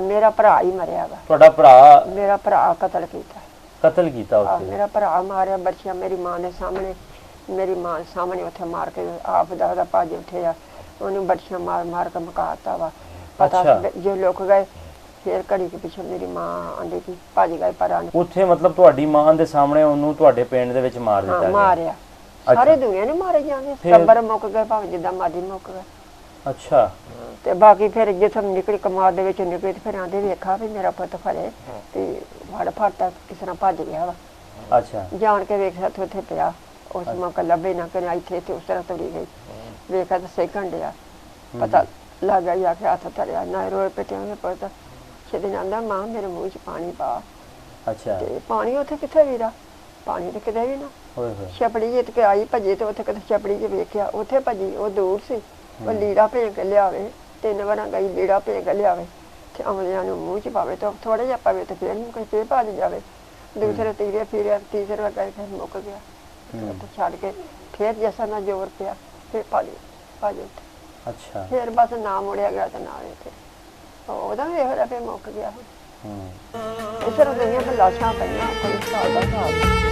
मेरा भरा ही मरिया वा। ਤੁਹਾਡਾ ਭਰਾ मेरा भरा कतल किया। ਕਤਲ ਕੀਤਾ ਉੱਥੇ? मेरा भरा मारिया बच्चियां मेरी मां ने सामने, मेरी मां सामने उत्थे मार के आप दा भज उठे आ, उन्हें बच्चियां मार मार के मुकाता वा। पता जो लोग गए फिर घड़ी के पिछे मेरी मां आंदी की भज गए परा ने। ਉੱਥੇ ਮਤਲਬ ਤੁਹਾਡੀ ਮਾਂ ਦੇ ਸਾਹਮਣੇ ਉਹਨੂੰ ਤੁਹਾਡੇ ਪਿੰਡ ਦੇ ਵਿੱਚ ਮਾਰ ਦਿੱਤਾ ਗਿਆ? मारिया सारे दुनिया ने मारे जाने, टब्बर मुक गए भावें जिद्दां मर्जी मुक गए। ਅੱਛਾ। ਤੇ ਬਾਕੀ ਫਿਰ ਜਿੱਥੋਂ ਨਿਕਲੀ ਕਮਾਦ ਦੇ ਵਿੱਚ ਨਿਕਲੀ ਤੇ ਫਿਰ ਆਂਦੇ ਵੇਖਾ ਵੀ ਮੇਰਾ ਪੁੱਤ ਖੜੇ ਤੇ ਵੜ ਫਾਟਾ ਕਿਸ ਤਰ੍ਹਾਂ ਭੱਜ ਗਿਆ ਵਾ। ਅੱਛਾ। ਜਾਣ ਕੇ ਵੇਖਿਆ ਤੇ ਉੱਥੇ ਪਿਆ, ਉਸ ਮੌਕਾ ਲੱਭੇ ਨਾ ਕਿ ਇੱਥੇ ਤੇ ਉਸ ਤਰ੍ਹਾਂ ਤੁਰੀ ਗਈ। ਵੇਖਿਆ ਤਾਂ ਸੈਕਿੰਡ ਡਿਆ ਪਤਾ ਲੱਗ ਗਿਆ ਕਿ ਹੱਥ ਧਰਿਆ ਨਾ ਰੋਏ ਪਿੱਟਿਆ ਪੁੱਤ ਛੇਦੇ ਜਾਂਦਾ ਮਾਂ ਮੇਰੇ ਮੂੰਹ 'ਚ ਪਾਣੀ ਪਾ। ਅੱਛਾ। ਤੇ ਪਾਣੀ ਉੱਥੇ ਕਿੱਥੇ ਵੀਰਾ, ਪਾਣੀ ਤੇ ਕਿਤੇ ਵੀ ਨਾ। ਹੋਏ ਹੋਏ। ਛਪੜੀ ਜਿੱਤ ਕੇ ਆਈ ਭੱਜੇ ਤੇ ਉੱਥੇ ਕਿਤੇ ਛਪੜੀ 'ਚ ਵੇਖਿਆ ਉੱਥੇ ਭੱਜੀ, ਉਹ ਦੂਰ ਸੀ। ਉਹ ਲੀੜਾ ਭੇਜ ਕੇ ਲਿਆਵੇ, 3 ਵਾਰਾਂ ਗਈ ਲੀੜਾ ਭੇਜ ਕੇ ਲਿਆਵੇ ਤੇ ਆਉਂਦਿਆਂ ਨੂੰ ਮੂੰਹ 'ਚ ਪਾਵੇ ਤੇ ਥੋੜਾ ਜਿਹਾ ਪਾਵੇ ਤੇ ਫਿਰ ਕੋਈ ਫੇਰ ਭੱਜ ਜਾਵੇ। ਦੂਸਰੇ ਤੀਰੇ ਫਿਰਿਆ, ਤੀਸਰੇ ਵਾਰ ਗਏ ਫਿਰ ਮੁੱਕ ਗਿਆ। ਉੱਥੇ ਛੱਡ ਕੇ ਫਿਰ ਜੈਸਾ ਨਾ ਜ਼ੋਰ ਪਿਆ ਫਿਰ ਭੱਜ ਉੱਥੇ। ਅੱਛਾ। ਫਿਰ ਬਸ ਨਾ ਮੁੜਿਆ ਗਿਆ ਤੇ ਨਾ ਇੱਥੇ ਉਹਦਾ ਵੀ ਇਹੋ ਜਿਹਾ ਫਿਰ ਮੁੱਕ ਗਿਆ। ਇਸ ਤਰ੍ਹਾਂ ਦੁਨੀਆ ਤੇ ਲਾਸ਼ਾਂ ਪਈਆਂ, ਕੋਈ ਹਿਸਾਬ ਦਾ ਹਿਸਾਬ।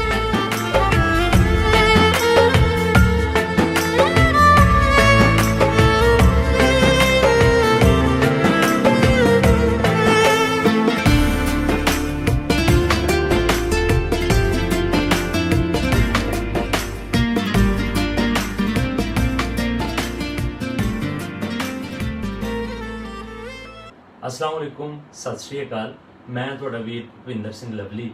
अस्सलाम वालेकुम, सत श्री अकाल। मैं तुहाडा वीर भुपिंदर सिंह लवली।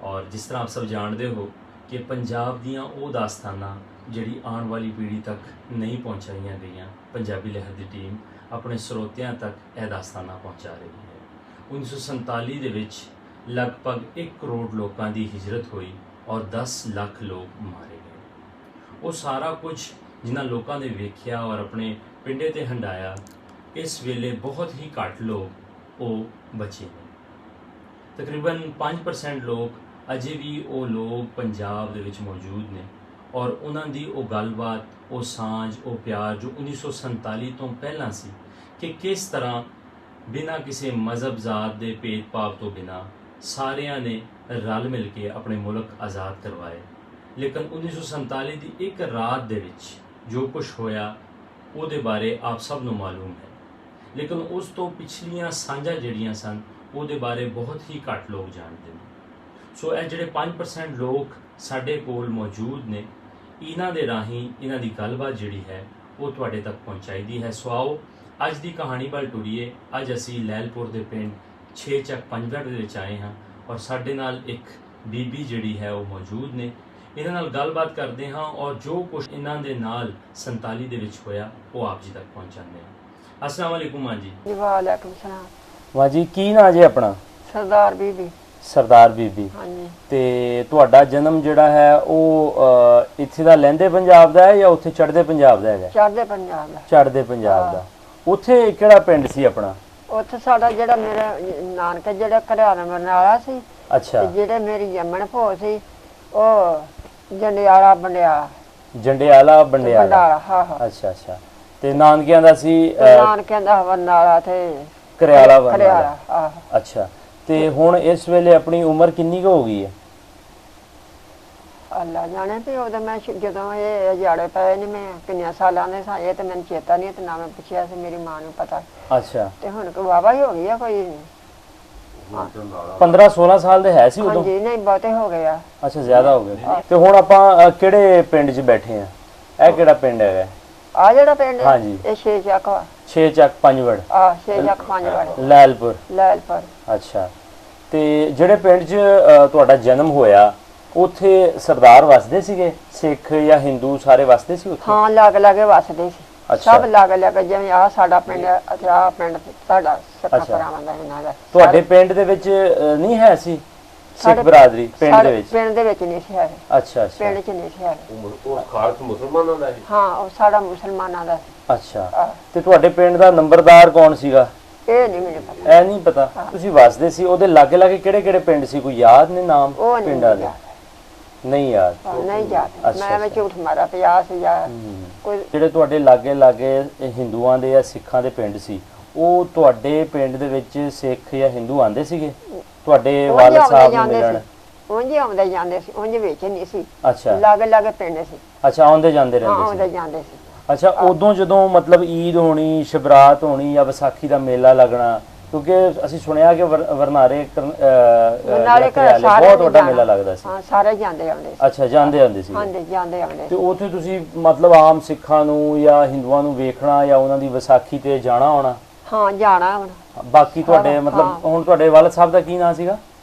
और जिस तरह आप सब जानते हो कि पंजाब दियां वो दास्ताना जिहड़ी आने वाली पीढ़ी तक नहीं पहुँचाईयां गईयां, पंजाबी लहर की टीम अपने ਸਰੋਤਿਆਂ तक यह दास्ताना पहुँचा रही है। 1947 ਦੇ ਵਿੱਚ लगभग 1 ਕਰੋੜ ਲੋਕਾਂ ਦੀ ਹਿਜਰਤ ਹੋਈ और 10 ਲੱਖ ਲੋਕ ਮਾਰੇ ਗਏ। ਉਹ ਸਾਰਾ ਕੁਝ ਜਿਨ੍ਹਾਂ ਲੋਕਾਂ ਨੇ ਵੇਖਿਆ और ਆਪਣੇ ਪਿੰਡੇ ਤੇ ਹੰਡਾਇਆ, इस वेले बहुत ही घट लोग वो बचे ने। तकरीबन 5% लोग अजे भी वो लोग पंजाब दे विच मौजूद ने और उन्हां दी वो गलबात, वो सांझ, वो प्यार जो 1947 तो पहला सी कि किस तरह बिना किसी मजहब जात दे भेदभाव तो बिना सारियां ने रल मिल के अपने मुल्क आज़ाद करवाए। लेकिन 1947 की एक रात दे विच जो कुछ होया ਉਹਦੇ ਬਾਰੇ आप सब ਨੂੰ मालूम है। लेकिन उस तो पिछलियां सांझा जड़ियां सन ਉਹਦੇ बारे बहुत ही घट लोग जानते हैं। सो ਇਹ ਜਿਹੜੇ 5% लोग ਸਾਡੇ ਕੋਲ ਮੌਜੂਦ ਨੇ, ਇਹਨਾਂ ਦੇ ਰਾਹੀਂ ਇਹਨਾਂ ਦੀ ਗੱਲਬਾਤ ਜਿਹੜੀ ਹੈ ਉਹ ਤੁਹਾਡੇ ਤੱਕ ਪਹੁੰਚਾਈ ਦੀ ਹੈ। ਸੋ ਆਓ ਅੱਜ ਦੀ ਕਹਾਣੀ ਵੱਲ ਟੁਰੀਏ। ਅੱਜ ਅਸੀਂ ਲੈਲਪੁਰ ਦੇ ਪਿੰਡ 6 ਚੱਕ ਪੰਜਗੜ੍ਹ ਦੇ ਵਿੱਚ ਆਏ ਹਾਂ ਔਰ ਸਾਡੇ ਨਾਲ ਇੱਕ ਬੀਬੀ ਜਿਹੜੀ ਹੈ ਉਹ ਮੌਜੂਦ ਨੇ। ਇਹਨਾਂ ਨਾਲ ਗੱਲਬਾਤ ਕਰਦੇ ਹਾਂ और जो कुछ ਇਹਨਾਂ ਦੇ ਨਾਲ 47 ਦੇ ਵਿੱਚ ਹੋਇਆ ਉਹ ਆਪ ਜੀ ਤੱਕ ਪਹੁੰਚਾਉਂਦੇ ਹਾਂ। अस्सलाम वालेकुम मां जी। वालेकुम सलाम। ਮਾਂ ਜੀ ਕੀ ਨਾਂ ਜੇ ਆਪਣਾ? सरदार बीबी। ਸਰਦਾਰ ਬੀਬੀ। ਹਾਂਜੀ। ਤੇ ਤੁਹਾਡਾ ਜਨਮ ਜਿਹੜਾ ਹੈ ਉਹ ਇੱਥੇ ਦਾ ਲਹਿੰਦੇ ਪੰਜਾਬ ਦਾ ਹੈ ਜਾਂ ਉੱਥੇ ਚੜ੍ਹਦੇ ਪੰਜਾਬ ਦਾ ਹੈਗਾ? ਚੜ੍ਹਦੇ ਪੰਜਾਬ ਦਾ। ਚੜ੍ਹਦੇ ਪੰਜਾਬ ਦਾ। ਉੱਥੇ ਕਿਹੜਾ ਪਿੰਡ ਸੀ ਆਪਣਾ? ਉੱਥੇ ਸਾਡਾ ਜਿਹੜਾ ਮੇਰਾ ਨਾਨਕਾ ਜਿਹੜਾ ਘਰਿਆਣਾ ਮਰਨਾਲਾ ਸੀ। ਅੱਛਾ। ਤੇ ਜਿਹੜੇ ਮੇਰੀ ਜੰਮਣ ਭੋ ਸੀ ਉਹ ਜੰਡਿਆਲਾ ਬੰਡਿਆਲਾ। ਜੰਡਿਆਲਾ ਬੰਡਿਆਲਾ। ਬੰਡਾਲਾ, ਹਾਂ ਹਾਂ। ਅੱਛਾ ਅੱਛਾ। ਤੇ ਨਾਨਕਿਆਂ ਦਾ ਸੀ ਨਾਨਕਿਆਂ ਦਾ ਬੰਨਾਲਾ ਤੇ ਕਰਿਆਲਾ ਕਰਿਆਲਾ। ਬੰਡਿਆਲਾ। ਆਹ ਅੱਛਾ। ਤੇ ਹੁਣ ਇਸ ਵੇਲੇ ਆਪਣੀ ਉਮਰ ਕਿੰਨੀ ਕੁ ਹੋ ਗਈ ਹੈ? ਅੱਲਾ ਜਾਣੇ ਵੀ ਉਹਦਾ ਮੈਂ ਜਦੋਂ ਇਹ ਜਾੜੇ ਪਏ ਨੇ ਮੈਂ ਕਿੰਨੇ ਸਾਲਾਂ ਦੇ ਸਾਂ, ਇਹ ਤੇ ਮੈਨੂੰ ਚੇਤਾ ਨਹੀਂ ਤੇ ਨਾ ਮੈਂ ਪੁੱਛਿਆ ਸੀ, ਮੇਰੀ ਮਾਂ ਨੂੰ ਪਤਾ। ਅੱਛਾ। ਤੇ ਹੁਣ ਕੋਈ ਵਾਵਾ ਹੀ ਹੋ ਗਈ ਆ, ਕੋਈ 15-16 ਸਾਲ ਦੇ ਹੈ ਸੀ ਉਦੋਂ? ਹਾਂਜੀ, ਨਹੀਂ ਬਹੁਤੇ ਹੋ ਗਏ ਆ। ਅੱਛਾ, ਜ਼ਿਆਦਾ ਹੋ ਗਏ। ਤੇ ਹੁਣ ਆਪਾਂ ਕਿਹੜੇ ਪਿੰਡ 'ਚ ਬੈਠੇ ਆ? ਇਹ ਕਿਹੜਾ ਪਿੰਡ ਹੈਗਾ? ਆ ਜਿਹੜਾ ਪਿੰਡ ਹਾਂਜੀ। ਇਹ 6 ਚੱਕ ਵਾ। 6 ਚੱਕ ਪੰਜਵੜ। ਆ 6 ਚੱਕ ਪੰਜਵੜ। ਲੈਲਪੁਰ। ਲੈਲਪੁਰ। ਅੱਛਾ। ਤੇ ਜਿਹੜੇ ਪਿੰਡ 'ਚ ਤੁਹਾਡਾ ਜਨਮ ਹੋਇਆ ਉੱਥੇ ਸਰਦਾਰ ਵਸਦੇ ਸੀਗੇ? ਸਿੱਖ ਜਾਂ ਹਿੰਦੂ ਸਾਰੇ ਵਸਦੇ ਸੀ ਉੱਥੇ? ਹਾਂ, ਲੱਗ ਲਾਗੇ ਵਸਦੇ ਸੀ। ਅੱਛਾ। ਸਭ ਲੱਗ ਲੱਗ ਜਿਵੇਂ ਆ ਸਾਡਾ ਪਿੰਡ ਅਤੇ ਆ ਪਿੰਡ ਸਾਡਾ ਸੱਖਾ ਭਰਾਵਾਂ ਦਾ ਇਹਨਾਂ ਦਾ। ਤੁਹਾਡੇ ਪਿੰਡ ਦੇ ਵਿੱਚ ਨਹੀਂ ਹੈ ਸੀ ਸਿੱਖ ਬਰਾਦਰੀ ਪਿੰਡ ਦੇ ਵਿੱਚ? ਪਿੰਡ ਦੇ ਵਿੱਚ ਨਹੀਂ ਸੀ ਹੈ। ਅੱਛਾ ਅੱਛਾ। ਪਿੰਡ 'ਚ ਨਹੀਂ ਸੀ ਹੈ। ਉਹ ਖਾਲਸ ਮੁਸਲਮਾਨਾਂ ਦਾ ਸੀ? ਹਾਂ, ਉਹ ਸਾਡਾ ਮੁਸਲਮਾਨਾਂ ਦਾ। ਅੱਛਾ। ਤੇ ਤੁਹਾਡੇ ਪਿੰਡ ਦਾ ਨੰਬਰਦਾਰ ਕੌਣ ਸੀਗਾ? ਇਹ ਨਹੀਂ ਮੈਨੂੰ ਪਤਾ। ਇਹ ਨਹੀਂ ਪਤਾ? ਤੁਸੀਂ ਵਸਦੇ ਸੀ ਉਹਦੇ ਲਾਗੇ ਲਾਗੇ ਕਿਹੜੇ ਕਿਹੜੇ ਪਿੰਡ ਸੀ, ਕੋਈ ਯਾਦ ਨੇ ਨਾਮ ਪਿੰਡਾਂ ਦੇ? ਨਹੀਂ ਯਾਦ? ਨਹੀਂ ਯਾਦ। ਮੈਂ ਵਿੱਚ ਝੂਠ ਮਾਰਾ ਪਿਆ ਸੀ ਜਾਂ ਕੋਈ। ਜਿਹੜੇ ਤੁਹਾਡੇ ਲਾਗੇ ਲਾਗੇ ਹਿੰਦੂਆਂ ਦੇ ਜਾਂ ਸਿੱਖਾਂ ਦੇ ਪਿੰਡ ਸੀ ਉਹ ਤੁਹਾਡੇ ਪਿੰਡ ਦੇ ਵਿੱਚ ਸਿੱਖ ਜਾਂ ਹਿੰਦੂ ਆਂਦੇ ਸੀਗੇ ਤੁਹਾਡੇ ਉਂਝ ਵਾਲਦ ਆਉਂਦੇ ਸਾਹਿਬ ਨੂੰ ਜਾਂਦੇ ਮਿਲਣ? ਸੀ, ਉਂਝ ਆਉਂਦੇ ਜਾਂਦੇ ਸੀ, ਉਂਝ ਵਿੱਚ ਨਹੀਂ ਸੀ, ਅੱਛਾ ਲਾਗੇ ਪਿੰਡ ਸੀ। ਅੱਛਾ, ਆਉਂਦੇ ਜਾਂਦੇ ਹਾਂ ਰਹਿੰਦੇ ਆਉਂਦੇ ਸੀ। ਜਾਂਦੇ ਸੀ। ਅੱਛਾ, ਉਦੋਂ ਜਦੋਂ ਮਤਲਬ ਈਦ ਹੋਣੀ, ਸ਼ਬਰਾਤ ਹੋਣੀ ਜਾਂ ਵਿਸਾਖੀ ਦਾ ਮੇਲਾ ਲੱਗਣਾ, ਕਿਉਂਕਿ ਅਸੀਂ ਸੁਣਿਆ ਕਿ ਵਰਨਾਰੇ ਨਾਲੇ ਘਰਿਆਲੇ ਸਾਰੇ ਬਹੁਤ ਵੱਡਾ ਜਾਣਾ। ਮੇਲਾ ਲੱਗਦਾ ਸੀ। ਹਾਂ ਸਾਰੇ ਜਾਂਦੇ ਆਉਂਦੇ ਸੀ। ਅੱਛਾ, ਜਾਂਦੇ ਆਉਂਦੇ ਸੀ। ਹਾਂਜੀ ਜਾਂਦੇ ਆਉਂਦੇ ਤੇ ਸੀ। ਉੱਥੇ ਤੁਸੀਂ ਮਤਲਬ ਆਮ ਸਿੱਖਾਂ ਨੂੰ ਜਾਂ ਹਿੰਦੂਆਂ ਨੂੰ ਵੇਖਣਾ ਜਾਂ ਉਹਨਾਂ ਦੀ ਵਿਸਾਖੀ ਤੇ ਜਾਣਾ ਆਉਣਾ? ਹਾਂ ਜਾਣਾ ਹੁਣ। ਬਾਕੀ ਤੁਹਾਡੇ ਸਾਰਾ, ਮਤਲਬ ਹਾਂ। ਹੁਣ ਤੁਹਾਡੇ ਵਾਲਦ ਸਾਹਿਬ ਦਾ ਕੀ ਨਾਂ ਸੀਗਾ?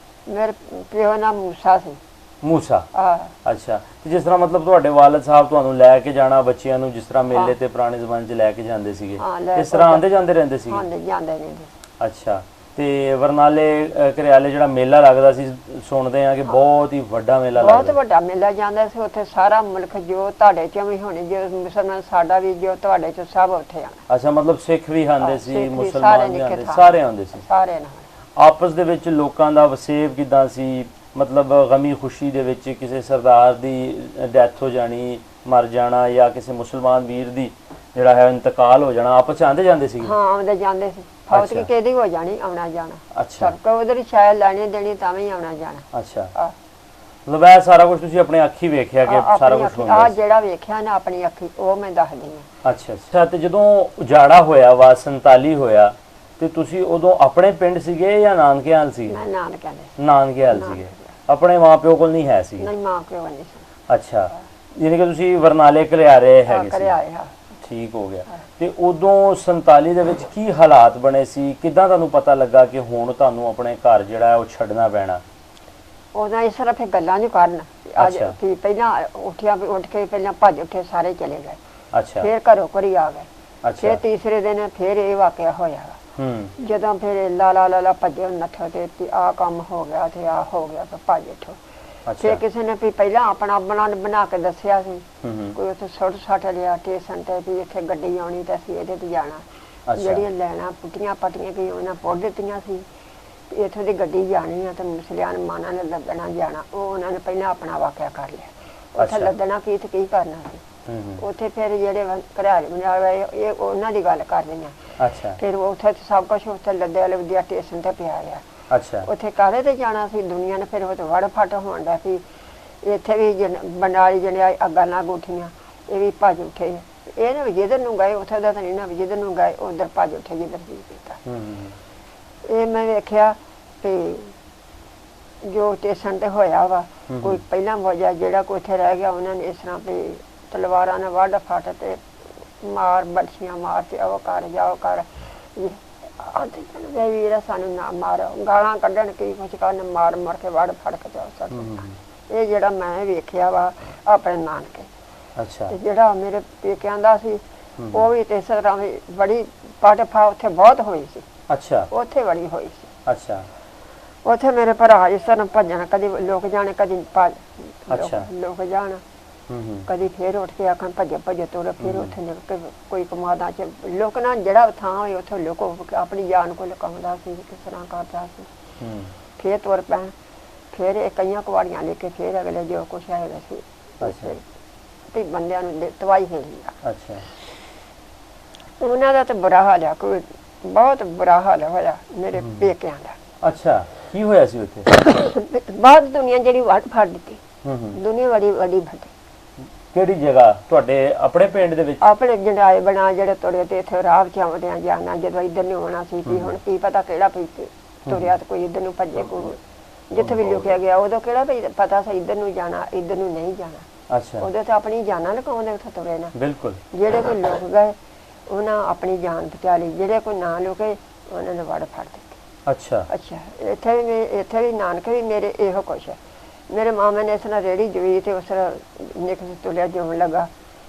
ਮੇਰੇ ਪਿਓ ਦਾ ਮੂਸਾ ਸੀ। ਮੂਸਾ। ਆ ਅੱਛਾ, ਤੇ ਜਿਸ ਤਰ੍ਹਾਂ ਮਤਲਬ ਤੁਹਾਡੇ ਵਾਲਦ ਸਾਹਿਬ ਤੁਹਾਨੂੰ ਲੈ ਕੇ ਜਾਣਾ ਬੱਚਿਆਂ ਨੂੰ, ਜਿਸ ਤਰ੍ਹਾਂ ਮੇਲੇ ਤੇ ਪੁਰਾਣੇ ਜ਼ਮਾਨੇ 'ਚ ਲੈ ਕੇ ਜਾਂਦੇ ਸੀਗੇ, ਹਾਂ, ਲੈ ਇਸ ਤਰ੍ਹਾਂ ਕੇ ਆਉਂਦੇ ਜਾਂਦੇ ਰਹਿੰਦੇ ਸੀਗੇ? ਹਾਂਜੀ ਜਾਂਦੇ ਨਹੀਂ ਸੀ। ਅੱਛਾ, ਤੇ ਵਰਨਾਲੇ ਘਰਿਆਲੇ ਜਿਹੜਾ ਮੇਲਾ ਲੱਗਦਾ ਸੀ, ਸੁਣਦੇ ਆ ਕਿ ਬਹੁਤ ਹੀ ਵੱਡਾ ਮੇਲਾ ਬਹੁਤ ਲੱਗਦਾ? ਵੱਡਾ ਮੇਲਾ ਜਾਂਦਾ ਸੀ ਉੱਥੇ। ਸਾਰਾ ਮੁਲਕ ਜੋ ਤੁਹਾਡੇ ਚ ਵੀ ਹੋਣੀ, ਜੋ ਮੁਸਲਮਾਨ ਸਾਡਾ ਵੀ ਜੋ ਤੁਹਾਡੇ ਚ ਸਭ ਉੱਥੇ ਆਣਾ। ਅੱਛਾ, ਮਤਲਬ ਸਿੱਖ ਵੀ ਆਉਂਦੇ ਹਾਂ, ਸੀ, ਸਿੱਖ ਵੀ, ਮੁਸਲਮਾਨ ਸਾਰੇ ਵੀ ਨਿੱਕੇ ਆਉਂਦੇ, ਥਾਂ। ਸਾਰੇ ਆਉਂਦੇ ਸੀ? ਸਾਰੇ ਨਾਲ। ਆਪਸ ਦੇ ਵਿੱਚ ਲੋਕਾਂ ਦਾ ਵਸੇਬ ਕਿਦਾਂ ਸੀ? ਮਤਲਬ ਗਮੀ ਖੁਸ਼ੀ ਦੇ ਵਿੱਚ ਕਿਸੇ ਸਰਦਾਰ ਦੀ ਡੈਥ ਹੋ ਜਾਣੀ, ਮਰ ਜਾਣਾ, ਜਾਂ ਕਿਸੇ ਮੁਸਲਮਾਨ ਵੀਰ ਦੀ ਜਿਹੜਾ ਹੈ ਇੰਤਕਾਲ ਹੋ ਜਾਣਾ, ਆਪਸ ਚ ਆਉਂਦੇ ਜਾਂਦੇ ਸੀ? ਹਾਂ ਆਉਂਦੇ ਜਾਂਦੇ ਸੀ। ਫੌਤ ਅੱਛਾ। ਕਿਹਦੀ ਹੋ ਜਾਣੀ, ਆਉਣਾ ਜਾਣਾ। ਅੱਛਾ ਸਭ ਕੋ ਉਧਰ ਸ਼ਾਇਦ ਲੈਣੀ ਦੇਣੀ ਤਾਂ ਵੀ ਆਉਣਾ ਜਾਣਾ। ਅੱਛਾ, ਆ ਮਤਲਬ ਇਹ ਸਾਰਾ ਕੁਝ ਤੁਸੀਂ ਆਪਣੀ ਅੱਖੀ ਵੇਖਿਆ ਕਿ ਸਾਰਾ ਕੁਝ ਹੁੰਦਾ ਆ ਸੀ? ਜਿਹੜਾ ਵੇਖਿਆ ਨਾ ਆਪਣੀ ਅੱਖੀ, ਉਹ ਮੈਂ ਦੱਸਦੀ ਹਾਂ। ਅੱਛਾ ਅੱਛਾ। ਤੇ ਜਦੋਂ ਉਜਾੜਾ ਹੋਇਆ ਵਾ 47 ਹੋਇਆ, ਤੇ ਤੁਸੀਂ ਉਦੋਂ ਆਪਣੇ ਪਿੰਡ ਸੀਗੇ ਜਾਂ ਨਾਨਕੇ ਹਾਲ ਸੀਗੇ? ਮੈਂ ਨਾਨਕਿਆਂ ਦੇ। ਨਾਨਕੇ ਹਾਲ ਸੀਗੇ, ਆਪਣੇ ਮਾਪਿਓ ਕੋਲ ਨਹੀਂ ਹੈ ਸੀ? ਨਹੀਂ ਮਾਂ ਪਿਓ ਨਹੀਂ ਸੀ। ਅੱਛਾ, ਯਾਨੀ ਕਿ ਤੁਸੀਂ ਵਰਨਾਲੇ ਘਲਿਆਰੇ ਹੈਗੇ ਕਰੇ ਸੀ? ਆਏ ਹਾਂ। ਠੀਕ ਹੋ ਗਿਆ। ਤੇ ਉਦੋਂ 47 ਦੇ ਵਿੱਚ ਕੀ ਹਾਲਾਤ ਬਣੇ ਸੀ? ਕਿੱਦਾਂ ਤੁਹਾਨੂੰ ਪਤਾ ਲੱਗਾ ਕਿ ਹੁਣ ਤੁਹਾਨੂੰ ਆਪਣੇ ਘਰ ਜਿਹੜਾ ਹੈ ਉਹ ਛੱਡਣਾ ਪੈਣਾ? ਉਹਨਾਂ ਇਸ ਤਰ੍ਹਾਂ ਫਿਰ ਗੱਲਾਂ ਨਹੀਂ ਕਰਨ। ਅੱਜ ਅੱਛਾ। ਵੀ ਪਹਿਲਾਂ ਉੱਠ ਕੇ ਪਹਿਲਾਂ ਭੱਜ ਉੱਠੇ, ਸਾਰੇ ਚਲੇ ਗਏ। ਅੱਛਾ ਫਿਰ ਘਰੋਂ ਘਰੀ ਆ ਗਏ। ਅੱਛਾ। ਫਿਰ ਤੀਸਰੇ ਦਿਨ ਫਿਰ ਇਹ ਵਾਕਿਆ ਹੋਇਆ। ਹੂੰ। ਜਦੋਂ ਫਿਰ ਲਾ ਭੱਜੇ ਨੱਠੋ ਤੇ ਆ ਕੰਮ ਹੋ ਗਿਆ ਤੇ ਆ ਹੋ ਗਿਆ ਤੇ ਭੱਜ ਉੱਠੋ। ਅੱਛਾ। ਫਿਰ ਕਿਸੇ ਨੇ ਵੀ ਪਹਿਲਾਂ ਆਪਣਾ ਬਣਾ ਕੇ ਦੱਸਿਆ ਸੀ। ਹੂੰ। ਕੋਈ ਉੱਥੇ ਸੁੱਟ ਸੱਟ ਲਿਆ ਸਟੇਸ਼ਨ ਤੇ ਵੀ ਇੱਥੇ ਗੱਡੀ ਆਉਣੀ ਤੇ ਅਸੀਂ ਇਹਦੇ ਤੇ ਜਾਣਾ। ਅੱਛਾ। ਜਿਹੜੀਆਂ ਲੈਣਾ ਪੁੱਟੀਆਂ ਪੱਟੀਆਂ ਗਈ ਉਹਨਾਂ ਪੁੱਟ ਦਿੱਤੀਆਂ ਸੀ। ਇੱਥੋਂ ਦੀ ਗੱਡੀ ਜਾਣੀ ਆ ਤੇ ਮੁਸਲਿਆਨ ਮਾਨਾਂ ਨੇ ਲੱਦਣਾ ਜਾਣਾ। ਉਹ ਉਹਨਾਂ ਨੇ ਪਹਿਲਾਂ ਆਪਣਾ ਵਾਕਿਆ ਕਰ ਲਿਆ। ਉੱਥੇ ਲੱਦਣਾ ਕੀ ਤੇ ਕੀ ਕਰਨਾ ਸੀ। ਉੱਥੇ ਫਿਰ ਜਿਹੜੇ ਘਰਿਆਲੇ ਬਣਾਏ ਇਹ ਉਹਨਾਂ ਦੀ ਗੱਲ ਕਰ ਰਹੀਆਂ। ਅੱਛਾ। ਫਿਰ ਉੱਥੇ ਸਭ ਕੁਛ ਉੱਥੇ ਲੱਦੇ ਵਾਲੇ ਵਧੀਆ ਸਟੇਸ਼ਨ ਤੇ ਪਿਆ ਰਿਹਾ। ਅੱਛਾ। ਉੱਥੇ ਕਾਹਦੇ ਤੇ ਜਾਣਾ ਸੀ ਦੁਨੀਆ ਨੇ? ਫਿਰ ਉਹ ਤੇ ਵੜ ਫਟ ਹੋਣ ਦਾ ਸੀ। ਇੱਥੇ ਵੀ ਬੰਡਾਲੀ ਜਣੇ ਅੱਗਾਂ ਨਾਲ ਗੂਠੀਆਂ, ਇਹ ਵੀ ਭੱਜ ਉੱਠੇ। ਇਹ ਨਾ ਵੀ ਜਿੱਧਰ ਨੂੰ ਗਏ ਉੱਥੇ ਦਾ ਤਾਂ ਨਹੀਂ ਨਾ ਵੀ ਜਿੱਧਰ ਨੂੰ ਗਏ ਉਧਰ ਭੱਜ ਉੱਠੇ ਜਿੱਧਰ ਜੀ ਕੀਤਾ। ਇਹ ਮੈਂ ਵੇਖਿਆ ਤੇ ਜੋ ਸਟੇਸ਼ਨ ਤੇ ਹੋਇਆ ਵਾ, ਕੋਈ ਪਹਿਲਾਂ ਵਜਾ ਜਿਹੜਾ ਕੋਈ ਇੱਥੇ ਰਹਿ ਗਿਆ ਉਹਨਾਂ ਨੇ ਇਸ ਤਰ੍ਹਾਂ ਵੀ ਤਲਵਾਰਾਂ ਨਾਲ ਵੱਢ ਫੱਟ ਤੇ ਮਾਰ ਬੜੀਆਂ ਮਾਰ ਤੇ ਉਹ ਕਰ ਜਾਓ ਕਰ ਆਦੇ ਕਹਿੰਦੇ ਵੀਰਾ ਸਾਨੂੰ ਨਾ ਮਾਰੋ, ਗਾਲਾਂ ਕੱਢਣ ਕੀ ਕੁਛ ਕਰਨ, ਮਾਰ ਮਾਰ ਕੇ ਵੱਢ ਫੜ ਕੇ ਜਾਓ। ਇਹ ਜਿਹੜਾ ਮੈਂ ਵੇਖਿਆ ਵਾ ਆਪਣੇ ਨਾਨਕੇ। ਅੱਛਾ। ਤੇ ਜਿਹੜਾ ਮੇਰੇ ਪੇਕਿਆਂ ਦਾ ਸੀ ਉਹ ਵੀ ਤੇ ਇਸ ਤਰ੍ਹਾਂ ਵੀ ਬੜੀ ਪੱਟ ਫਾ ਉੱਥੇ ਬਹੁਤ ਹੋਈ ਸੀ। ਅੱਛਾ। ਉੱਥੇ ਬੜੀ ਹੋਈ ਸੀ। ਅੱਛਾ। ਉੱਥੇ ਮੇਰੇ ਭਰਾ ਇਸ ਤਰ੍ਹਾਂ ਭੱਜਣ, ਕਦੀ ਲੋਕ ਜਾਣੇ ਕਦੀ ਅੱਛਾ। ਲੋਕ ਜਾਣ, ਕਦੀ ਫੇਰ ਉੱਠ ਕੇ ਆਖਣ ਭੱਜੇ ਤੋਰੇ। ਫਿਰ ਉੱਥੇ ਨਿਕਲ ਕੇ ਕੋਈ ਕਮਾਦਾ ਚ ਲੋਕ ਨਾ ਜਿਹੜਾ ਥਾਂ ਹੋਏ ਉੱਥੇ ਲੋਕ ਆਪਣੀ ਜਾਨ ਕੋ ਲੁਕਾਉਂਦਾ ਸੀ, ਕਿਸ ਤਰ੍ਹਾਂ ਕਰਦਾ ਸੀ। ਫੇਰ ਤੁਰ ਪੈਣ, ਫੇਰ ਇਹ ਕਈਆਂ ਕੁਆੜੀਆਂ ਲੈ ਕੇ ਫੇਰ ਅਗਲੇ ਜੋ ਕੁਛ ਹੈਗਾ ਸੀ ਤੇ ਬੰਦਿਆਂ ਨੂੰ ਤਵਾਈ ਹੋਈ ਆ। ਅੱਛਾ। ਉਹਨਾਂ ਦਾ ਤਾਂ ਬੁਰਾ ਹਾਲ ਆ, ਕੋਈ ਬਹੁਤ ਬੁਰਾ ਹਾਲ ਹੋਇਆ ਮੇਰੇ ਪੇਕਿਆਂ ਦਾ। ਅੱਛਾ, ਕੀ ਹੋਇਆ ਸੀ ਉੱਥੇ? ਬਾਹਰ ਦੁਨੀਆ ਜਿਹੜੀ ਵੱਢ ਫੜ ਦਿੱਤੀ। ਦੁਨੀਆ ਬੜੀ ਵੱਡੀ ਫੜੀ। ਕਿਹੜੀ ਜਗ੍ਹਾ? ਤੁਹਾਡੇ ਆਪਣੇ ਪਿੰਡ ਦੇ ਵਿੱਚ? ਆਪਣੇ ਜੰਡਾਏ ਬਣਾ ਜਿਹੜੇ ਤੁਰੇ ਤੇ ਇੱਥੇ ਰਾਹ ਚ ਆਉਂਦੇ ਆ ਜਾਣਾ। ਜਦੋਂ ਇੱਧਰ ਨੂੰ ਆਉਣਾ ਸੀ ਵੀ ਹੁਣ ਕੀ ਪਤਾ ਕਿਹੜਾ ਪਈ ਤੁਰਿਆ ਤੇ ਕੋਈ ਇੱਧਰ ਨੂੰ ਭੱਜੇ, ਕੋਈ ਜਿੱਥੇ ਵੀ ਲੁਕਿਆ ਗਿਆ। ਉਦੋਂ ਕਿਹੜਾ ਪਤਾ ਸੀ ਇੱਧਰ ਨੂੰ ਜਾਣਾ ਇੱਧਰ ਨੂੰ ਨਹੀਂ ਜਾਣਾ। ਅੱਛਾ। ਉਦੋਂ ਤਾਂ ਆਪਣੀ ਜਾਨਾਂ ਲੁਕਾਉਂਦੇ ਉੱਥੇ ਤੁਰੇ ਨਾ। ਬਿਲਕੁਲ। ਜਿਹੜੇ ਕੋਈ ਲੁਕ ਗਏ ਉਹਨਾਂ ਆਪਣੀ ਜਾਨ ਬਚਾ ਲਈ, ਜਿਹੜੇ ਕੋਈ ਨਾ ਲੁਕੇ ਉਹਨਾਂ ਨੇ ਵੜ ਫੜ ਦਿੱਤੀ। ਅੱਛਾ। ਅੱਛਾ। ਇੱਥੇ ਵੀ ਨਾਨਕੇ ਵੀ ਮੇਰੇ ਇਹੋ ਕੁਛ ਹੈ। ਮੇਰੇ ਮਾਮੇ ਨੇ ਇਸ ਨਾਲ ਰੇੜੀ ਜੋਈ ਤੇ ਉਸ ਨਿਕਲ ਤੁਲਿਆ ਜਿਉਣ ਲੱਗਾ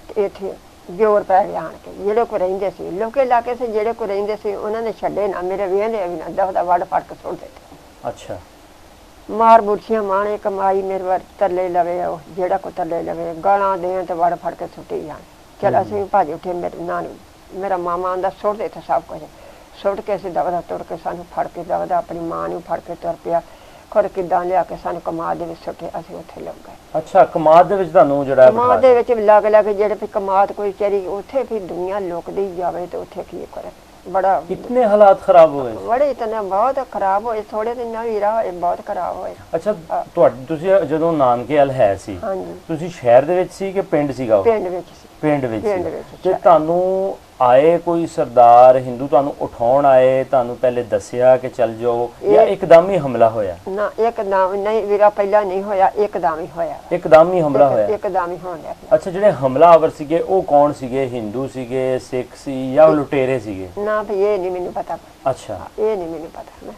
ਤੇ ਇੱਥੇ ਜ਼ੋਰ ਪੈ ਗਿਆ ਆਣ ਕੇ। ਜਿਹੜੇ ਕੋ ਰਹਿੰਦੇ ਸੀ ਲੋਕੇ ਇਲਾਕੇ ਸੇ ਜਿਹੜੇ ਕੋ ਰਹਿੰਦੇ ਸੀ ਉਹਨਾਂ ਨੇ ਛੱਡੇ ਨਾ, ਮੇਰੇ ਵੇਹਦੇ ਵੀ ਨਾ, ਦਫਦਾ ਵੱਢ ਫੜ ਕੇ ਸੁੱਟ ਦਿੱਤੇ। ਅੱਛਾ। ਮਾਰ ਬੁਰਛੀਆਂ ਮਾਣੇ ਕਮਾਈ ਮੇਰੇ ਵਾਰ ਤਰਲੇ ਲਵੇ, ਉਹ ਜਿਹੜਾ ਕੋ ਤਰਲੇ ਲਵੇ ਗਾਲਾਂ ਦੇਣ ਤੇ ਵੱਢ ਫੜ ਕੇ ਸੁੱਟੀ ਜਾਣ। ਚਲ ਅਸੀਂ ਭੱਜ ਉੱਠੇ। ਮੇਰਾ ਮਾਮਾ ਆਂਦਾ ਸੁੱਟ ਦੇ ਇੱਥੇ ਸਭ ਕੁਝ। ਸੁੱਟ ਕੇ ਅਸੀਂ ਦਵਦਾ ਤੁਰ ਕੇ ਸਾਨੂੰ ਫੜ ਕੇ ਦਵਦਾ ਆਪਣੀ ਮਾਂ ਨੂੰ ਫੜ ਕੇ ਤੁਰ ਪਿਆ। ਖੁਰ ਕਿੱਦਾਂ ਲਿਆ ਕੇ ਸਾਨੂੰ ਕਮਾਦ ਦੇ ਵਿੱਚ ਸੁੱਟੇ। ਅਸੀਂ ਉੱਥੇ ਲੱਗ ਗਏ। ਅੱਛਾ, ਕਮਾਦ ਦੇ ਵਿੱਚ ਤੁਹਾਨੂੰ ਜਿਹੜਾ ਕਮਾਦ ਦੇ ਵਿੱਚ ਲੱਗ ਜਿਹੜੇ ਵੀ ਕਮਾਦ ਕੋਈ ਚਰੀ ਉੱਥੇ ਵੀ ਦੁਨੀਆ ਲੁਕਦੀ ਜਾਵੇ ਤੇ ਉੱਥੇ ਕੀ ਕਰੇ। बड़ा कितने हालात खराब हो गए ਸੀ? बड़े इतने बहुत खराब होए थोड़े दिन ਨਾਲ ਵੀਰਾ ਹੋਏ ਬਹੁਤ ਖਰਾਬ ਹੋਏ ਅੱਛਾ ਤੁਹਾਡੇ ਤੁਸੀਂ ਜਦੋਂ ਨਾਨਕੇ ਵਾਲ ਹੈ ਸੀ ਹਾਂਜੀ ਤੁਸੀਂ ਸ਼ਹਿਰ ਦੇ ਵਿੱਚ ਸੀ ਕਿ ਪਿੰਡ ਸੀਗਾ ਉਹ? ਪਿੰਡ ਵਿੱਚ ਸੀ ਪਿੰਡ ਵਿੱਚ ਪਿੰਡ ਸੀ। ਵਿੱਚ, ਤੇ ਤੁਹਾਨੂੰ ਆਏ ਕੋਈ ਸਰਦਾਰ ਹਿੰਦੂ ਤੁਹਾਨੂੰ ਉਠਾਉਣ ਆਏ, ਤੁਹਾਨੂੰ ਪਹਿਲੇ ਦੱਸਿਆ ਕਿ ਚੱਲ ਜਾਓ ਜਾਂ ਇੱਕਦਮ ਹੀ ਹਮਲਾ ਹੋਇਆ? ਨਾ ਇੱਕਦਮ ਨਹੀਂ ਵੀਰਾ ਪਹਿਲਾਂ ਨਹੀਂ ਹੋਇਆ ਇੱਕਦਮ ਹੀ ਹੋਇਆ ਇੱਕਦਮ ਹੀ ਹਮਲਾ ਹੋਇਆ? ਇੱਕਦਮ ਹੀ ਹੋਣ ਲਿਆ ਅੱਛਾ ਜਿਹੜੇ ਹਮਲਾਵਰ ਸੀਗੇ ਉਹ ਕੌਣ ਸੀਗੇ? ਹਿੰਦੂ ਸੀਗੇ, ਸਿੱਖ ਸੀ ਜਾਂ ਲੁਟੇਰੇ ਸੀਗੇ? ਨਾ ਵੀ ਇਹ ਨਹੀਂ ਮੈਨੂੰ ਪਤਾ ਅੱਛਾ ਇਹ ਨਹੀਂ ਮੈਨੂੰ ਪਤਾ ਮੈਂ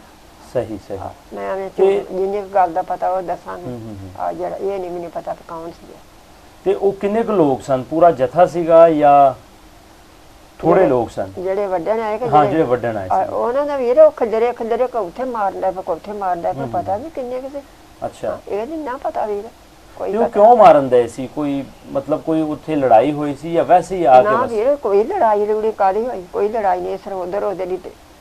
ਸਹੀ ਸਹੀ। ਮੈਂ ਐਵੇਂ ਤੇ- ਜਿੰਨੀ ਕੁ ਗੱਲ ਦਾ ਪਤਾ ਉਹ ਦੱਸਾਂਗੀ ਹੂੰ। ਆ ਜਿਹੜਾ ਇਹ ਨਹੀਂ ਮੈਨੂੰ ਪਤਾ ਕਿ ਕੌਣ ਸੀ ਤੇ ਉਹ ਕਿੰਨੇ ਕੁ ਲੋਕ ਸਨ? ਪੂਰਾ ਜਥਾ ਸੀਗਾ ਜਾਂ ਥੋੜੇ ਲੋਕ ਸਨ? ਜਿਹੜੇ ਵੱਡੇ ਨੇ ਆਏ ਕਿ ਹਾਂ ਜਿਹੜੇ ਵੱਢਣ ਆਏ ਸੀ। ਉਹਨਾਂ ਦਾ ਵੀਰ ਉਹ ਖੱਦਰੇ ਖੱਦਰੇ ਕੋ ਉੱਥੇ ਮਾਰਦਾ ਪਾ ਉੱਥੇ ਮਾਰਦਾ ਪਾ ਪਤਾ ਨਹੀਂ ਕਿੰਨੇ ਕਿਸੇ ਅੱਛਾ ਇਹ ਨਹੀਂ ਨਾ ਪਤਾ ਵੀਰ ਕੋਈ ਤੇ ਉਹ ਪਤਾ ਕਿਉਂ ਮਾਰਨ ਦੇ ਸੀ? ਕੋਈ ਮਤਲਬ ਕੋਈ ਉੱਥੇ ਲੜਾਈ ਹੋਈ ਸੀ ਜਾਂ ਵੈਸੇ ਹੀ ਆ ਕੇ ਨਾ ਬਸ? ਵੀਰ ਕੋਈ ਲੜਾਈ ਲੜੀ ਕਾਦੀ ਹੋਈ ਕੋਈ ਲੜਾਈ ਨਹੀਂ ਸਿਰ ਉਧਰ ਉਹਦੇ ਲਈ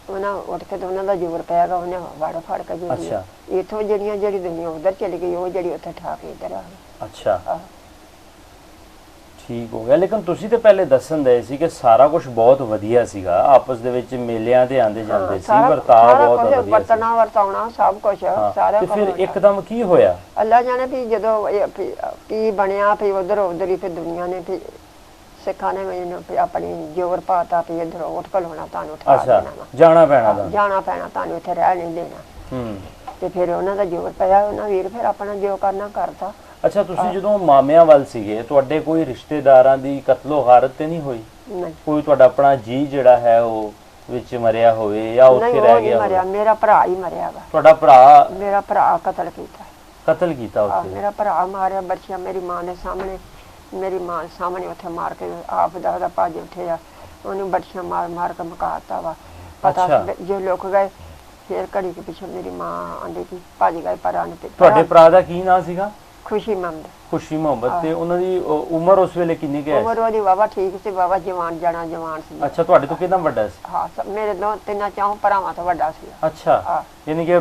ਉਹਨਾਂ ਉੱਠ ਕੇ ਤੇ ਉਹਨਾਂ ਦਾ ਜ਼ੋਰ ਪਿਆਗਾ ਉਹਨੇ ਵੜ ਫੜ ਕੇ ਜਿਹੜੀ ਅੱਛਾ। ਇਥੋਂ ਜਿਹੜੀ ਦੁਨੀਆ ਉਧਰ ਚਲੀ ਗਈ ਉਹ ਜਿਹੜੀ ਉੱਥੇ ਠਾ ਕੇ ਇੱਧਰ ਆ ਗਈ ਅੱਛਾ ਆਹ। ਠੀਕ ਹੋ ਗਿਆ। ਲੇਕਿਨ ਤੁਸੀਂ ਤੇ ਪਹਿਲੇ ਦੱਸਣ ਦੇ ਸੀ ਕਿ ਸਾਰਾ ਕੁਝ ਬਹੁਤ ਵਧੀਆ ਸੀਗਾ, ਆਪਸ ਦੇ ਵਿੱਚ ਮੇਲਿਆਂ ਤੇ ਆਂਦੇ ਜਾਂਦੇ ਸੀ, ਵਰਤਾਅ ਬਹੁਤ ਵਧੀਆ ਸੀ। ਵਰਤਣਾ ਵਰਤਾਉਣਾ ਸਭ ਕੁਝ ਸਾਰਾ ਤੇ ਕੁਝ ਫਿਰ ਇੱਕਦਮ ਕੀ ਹੋਇਆ? ਅੱਲਾ ਜਾਣੇ ਵੀ ਜਦੋਂ ਕੀ ਬਣਿਆ ਵੀ ਉਧਰ ਹੀ ਫਿਰ ਦੁਨੀਆ ਨੇ ਵੀ ਸਿੱਖਾਂ ਨੇ ਮੈਨੂੰ ਵੀ ਆਪਣੀ ਜ਼ੋਰ ਪਾਤਾ ਵੀ ਇੱਧਰ ਉੱਠ ਖਲੋਣਾ ਤੁਹਾਨੂੰ ਠਾ ਅੱਛਾ ਦੇਣਾ ਵਾ। ਜਾਣਾ ਪੈਣਾ ਤਾਂ? ਜਾਣਾ ਪੈਣਾ ਤੁਹਾਨੂੰ ਇੱਥੇ ਰਹਿ ਨਹੀਂ ਦੇਣਾ ਹੂੰ। ਤੇ ਫਿਰ ਉਹਨਾਂ ਦਾ ਜ਼ੋਰ ਪਿਆ ਉਹਨਾਂ ਵੀਰ ਫਿਰ ਆਪਣਾ ਜੋ ਕਰਨਾ ਕਰਤਾ ਅੱਛਾ ਤੁਸੀਂ ਜਦੋਂ ਮਾਮਿਆਂ ਵੱਲ ਸੀਗੇ ਤੁਹਾਡੇ ਕੋਈ ਰਿਸ਼ਤੇਦਾਰਾਂ ਦੀ ਕਤਲੋ ਗਾਰਤ ਤੇ ਨਹੀਂ ਹੋਈ? ਨਹੀਂ ਕੋਈ ਤੁਹਾਡਾ ਆਪਣਾ ਜੀ ਜਿਹੜਾ ਹੈ ਉਹ ਵਿੱਚ ਮਰਿਆ ਹੋਵੇ ਜਾਂ ਉੱਥੇ ਨਹੀਂ ਉਹ ਰਹਿ ਨਹੀਂ ਗਿਆ ਮਰਿਆ ਹੋਵੇ? ਮੇਰਾ ਭਰਾ ਹੀ ਮਰਿਆ ਵਾ ਤੁਹਾਡਾ ਭਰਾ ਮੇਰਾ ਭਰਾ ਕਤਲ ਕੀਤਾ ਕਤਲ ਕੀਤਾ ਆਹ, ਉੱਥੇ? ਮੇਰਾ ਭਰਾ ਮਾਰਿਆ ਬੱਚਿਆਂ ਮੇਰੀ ਮਾਂ ਦੇ ਸਾਹਮਣੇ ਮੇਰੀ ਮਾਂ ਦੇ ਸਾਹਮਣੇ ਉੱਥੇ ਮਾਰ ਕੇ ਆਪ ਦਾ ਭੱਜ ਉੱਠਿਆ ਉਹਨੂੰ ਬੱਚਿਆਂ ਮਾਰ ਮਾਰ ਕੇ ਮੁਕਾਤਾ ਵਾ ਪਤਾ ਅੱਛਾ। ਜੇ ਲੋਕ ਗਏ ਫਿਰ ਘੜੀ ਕੇ ਪਿੱਛੇ ਮੇਰੀ ਮਾਂ ਆਂਦੀ ਕਿ ਭੱਜ ਗਏ ਪਰਾਂ ਨੂੰ ਤੇ ਤੁਹਾਡੇ ਭਰਾ ਦਾ ਕੀ ਨਾਂ ਸੀਗਾ? ਖੁਸ਼ੀ ਮੰਦ ਖੁਸ਼ੀ ਮੁਹੱਬਤ। ਤੇ ਉਹਨਾਂ ਦੀ ਉਮਰ ਉਸ ਵੇਲੇ ਕਿੰਨੀ ਕੁ ਹੈ? ਉਮਰ ਉਹਦੀ ਵਾਵਾ ਠੀਕ ਸੀ ਵਾਵਾ ਜਵਾਨ ਜਾਣਾ ਜਵਾਨ ਸੀ ਅੱਛਾ ਤੁਹਾਡੇ ਤੋਂ ਕਿੰਨਾ ਵੱਡਾ ਸੀ? ਹਾਂ ਮੇਰੇ ਦੋ ਤਿੰਨਾਂ ਚਾਹੋਂ ਭਰਾਵਾਂ ਤੋਂ ਵੱਡਾ ਸੀ ਅੱਛਾ ਹਾਂ। ਯਾਨੀ ਕਿ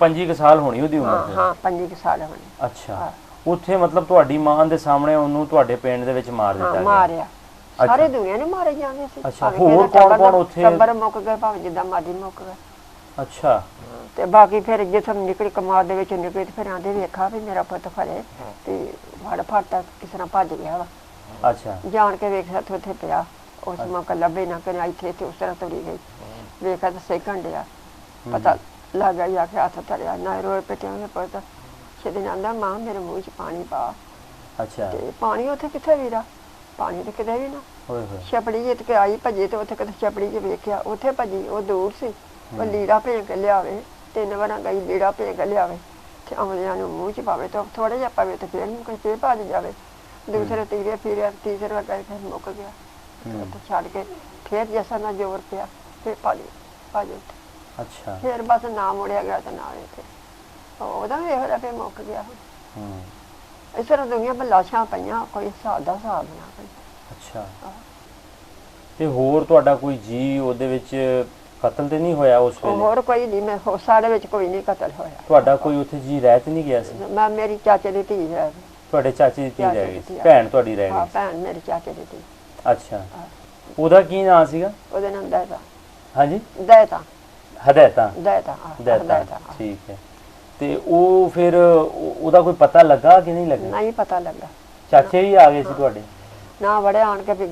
25 ਸਾਲ ਹੋਣੀ ਉਹਦੀ ਉਮਰ ਹਾਂ ਫਿਰ? ਹਾਂ 25 ਸਾਲ ਹੋਣੇ ਅੱਛਾ ਹਾਂ। ਉੱਥੇ ਮਤਲਬ ਤੁਹਾਡੀ ਮਾਂ ਦੇ ਸਾਹਮਣੇ ਉਹਨੂੰ ਤੁਹਾਡੇ ਪਿੰਡ ਦੇ ਵਿੱਚ ਮਾਰ ਦਿੱਤਾ ਹਾਂ ਗਿਆ? ਮਾਰਿਆ ਸਾਰੇ ਦੁਨੀਆ ਨੇ ਮਾਰੇ ਜਾਂਦੇ ਸੀ ਅੱਛਾ, ਭਾਵੇਂ ਹੋਰ ਕਿਸੇ ਕੌਣ- ਟੱਬਰ ਕੌਣ ਦਾ ਉੱਥੇ? ਟੱਬਰ ਮੁੱਕ ਗਏ ਭਾਵੇਂ ਜਿੱਦਾਂ ਮਰਜ਼ੀ ਮੁੱਕ ਗਏ ਅੱਛਾ ਤੇ ਬਾਕੀ ਫਿਰ ਜਿੱਥੋਂ ਨਿਕਲੀ ਕਮਾਦ ਦੇ ਵਿੱਚ ਨਿਕਲੇ ਤੇ ਫਿਰ ਆਂਦੇ ਵੇਖਾ ਵੀ ਮੇਰਾ ਪੁੱਤ ਫੜੇ ਤੇ ਵੜ ਫਾਟਾ ਕਿਸ ਤਰ੍ਹਾਂ ਭੱਜ ਗਿਆ ਵਾ ਅੱਛਾ ਜਾਣ ਕੇ ਵੇਖਿਆ ਤੇ ਉੱਥੇ ਪਿਆ ਉਸ ਮੌਕਾ ਲੱਭੇ ਨਾ ਕਰਿਆ ਇੱਥੇ ਤੇ ਉਸ ਤਰ੍ਹਾਂ ਤੁਰੀ ਗਈ ਵੇਖਿਆ ਤਾਂ ਸੈਕਿੰਡ ਆ ਪਤਾ ਲੱਗ ਗਿਆ ਕਿ ਹੱਥ ਧਰਿਆ ਨਾ ਰੋਏ ਪਿੱਟੇ ਉਹਨੇ ਪੁੱਤ ਛੇਤੀ ਆਂਦਾ ਮਾਂ ਮੇਰੇ ਮੂੰਹ 'ਚ ਪਾਣੀ ਪਾ ਅੱਛਾ ਤੇ ਪਾਣੀ ਉੱਥੇ ਕਿੱਥੇ ਵੀਰਾ ਪਾਣੀ ਤੇ ਕਿਤੇ ਵੀ ਨਾ ਹੋਏ ਹੋਏ ਛਪੜੀ ਜਿੱਤ ਕੇ ਆਈ ਭੱਜੇ ਤੇ ਉੱਥੇ ਕਿਤੇ ਛਪੜੀ 'ਚ ਵੇਖਿਆ ਉੱਥੇ ਭੱਜੀ ਉਹ ਦੂਰ ਸੀ ਉਹ ਲੀੜਾ ਭੇਜ ਕੇ ਲਿਆਵੇ 3 ਵਾਰਾਂ ਗਈ ਲੀੜਾ ਭੇਜ ਕੇ ਲਿਆਵੇ ਤੇ ਅਮਲਿਆਂ ਨੂੰ ਮੂੰਹ 'ਚ ਪਾਵੇ ਤਾਂ ਥੋੜਾ ਜਿਹਾ ਪਾਵੇ ਤੇ ਫਿਰ ਨੂੰ ਕੋਈ ਭੱਜ ਜਾਵੇ ਦੂਸਰੇ ਤੀਰੇ ਫਿਰਿਆ ਤੀਸਰਾ ਗਏ ਫਿਰ ਮੁੱਕ ਗਿਆ ਉੱਥੇ ਛੱਡ ਕੇ ਫਿਰ ਜੈਸਾ ਨਾ ਜ਼ੋਰ ਪਿਆ ਫਿਰ ਭਾਜੀ ਅੱਛਾ ਫਿਰ ਬਸ ਨਾ ਮੁੜਿਆ ਗਿਆ ਤੇ ਨਾ ਇੱਥੇ ਉਹਦਾ ਵੀ ਇਹੋ ਜਿਹਾ ਫਿਰ ਮੁੱਕ ਗਿਆ ਹੂੰ ਇਸ ਤਰ੍ਹਾਂ ਦੁਨੀਆ 'ਤੇ ਲਾਸ਼ਾਂ ਪਈਆਂ ਕੋਈ ਹਿਸਾਬ ਦਾ ਹਿਸਾਬ ਨਾ ਕੋਈ ਅੱਛਾ ਤੇ ਹੋਰ ਤੁਹਾਡਾ ਕੋਈ ਜੀ ਉਹਦੇ ਵਿੱਚ ਕਤਲ ਤੇ ਨਹੀਂ ਹੋਇਆ ਉਸ ਵੇਲੇ? ਹੋਰ ਕੋਈ ਨਹੀਂ ਮੈਂ ਸਾਡੇ ਵਿੱਚ ਕੋਈ ਨਹੀਂ ਕਤਲ ਹੋਇਆ ਤੁਹਾਡਾ ਕੋਈ ਉੱਥੇ ਜੀ ਰਹਿ ਤੇ ਨਹੀਂ ਗਿਆ ਸੀ? ਮੈਂ ਮੇਰੀ ਚਾਚੇ ਦੀ ਧੀ ਹੈ ਤੁਹਾਡੇ ਚਾਚੀ ਦੀ ਧੀ ਰਹਿ ਗਈ ਸੀ? ਚਾਚੀ ਦੀ ਭੈਣ ਤੁਹਾਡੀ ਰਹਿ ਹਾਂ ਗਈ ਭੈਣ ਮੇਰੀ ਚਾਚੇ ਦੀ ਧੀ ਸੀ? ਅੱਛਾ ਉਹਦਾ ਕੀ ਨਾਂ ਸੀਗਾ? ਉਹਦੇ ਨਾਮ ਦੈਤਾ ਹਾਂਜੀ ਦੈਤਾ ਹਦਾਇਤਾਂ ਦੈਤਾ ਦੈਤਾ ਠੀਕ ਹੈ। ਤੇ ਉਹ ਫਿਰ ਉਹਦਾ ਕੋਈ ਪਤਾ ਲੱਗਾ ਕਿ ਨਹੀਂ ਲੱਗਾ? ਨਹੀਂ ਪਤਾ ਲੱਗਾ ਚਾਚੇ ਵੀ ਆ ਗਏ ਸੀ ਤੁਹਾਡੇ? ਨਾ ਬੜੇ ਆਣ ਕੇ ਵੀ